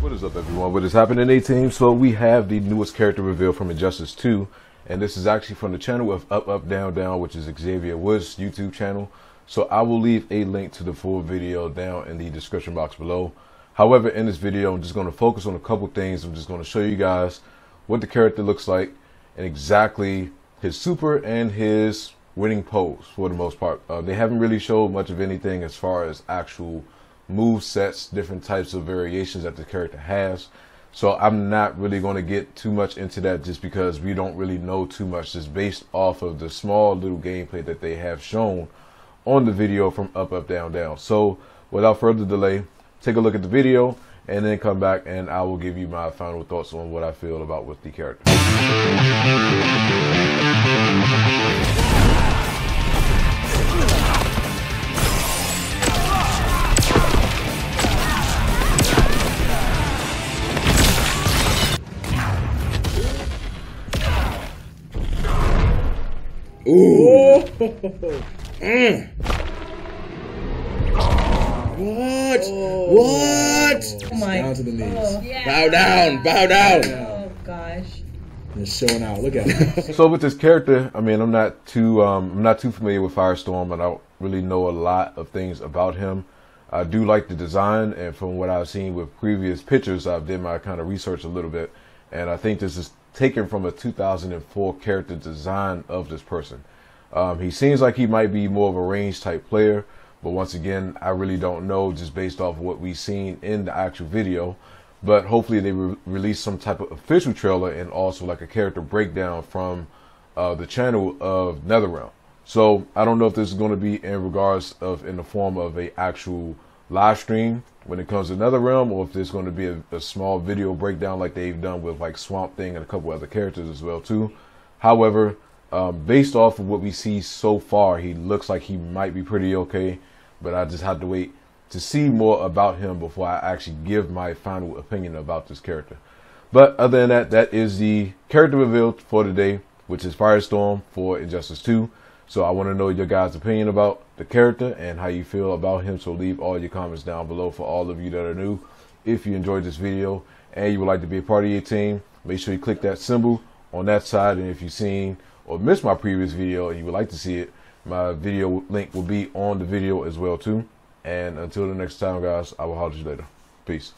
What is up, everyone? What is happening, A-Team? So we have the newest character reveal from Injustice 2, and this is actually from the channel of Up Up Down Down, which is Xavier Woods' YouTube channel. So I will leave a link to the full video down in the description box below. However, in this video, I'm just going to focus on a couple things. I'm just going to show you guys what the character looks like and exactly his super and his winning pose for the most part. They haven't really showed much of anything as far as actual move sets, different types of variations that the character has. So I'm not really going to get too much into that just because we don't really know too much, just based off of the small little gameplay that they have shown on the video from Up Up Down Down. So without further delay, take a look at the video and then come back and I will give you my final thoughts on what I feel about with the character. Ooh. What? Oh. What? Oh my. Down to the knees. Oh. Yeah. Bow down. Bow down. Oh gosh. Just showing out. Look at it. So with this character, I mean, I'm not too familiar with Firestorm, and I don't really know a lot of things about him. I do like the design, and from what I've seen with previous pictures, I've did my kind of research a little bit, and I think this is taken from a 2004 character design of this person. He seems like he might be more of a range type player, but once again, I really don't know just based off of what we've seen in the actual video. But hopefully they release some type of official trailer and also like a character breakdown from the channel of NetherRealm. So I don't know if this is going to be in regards of in the form of a actual live stream when it comes to NetherRealm, or if there's going to be a small video breakdown like they've done with like Swamp Thing and a couple other characters as well too. However, based off of what we see so far, he looks like he might be pretty okay, but I just have to wait to see more about him before I actually give my final opinion about this character. But other than that, that is the character revealed for today, which is Firestorm for Injustice 2. So I want to know your guys' opinion about the character and how you feel about him. So leave all your comments down below for all of you that are new. If you enjoyed this video and you would like to be a part of your team, make sure you click that symbol on that side. And if you've seen or missed my previous video and you would like to see it, my video link will be on the video as well too. And until the next time, guys, I will holler at you later. Peace.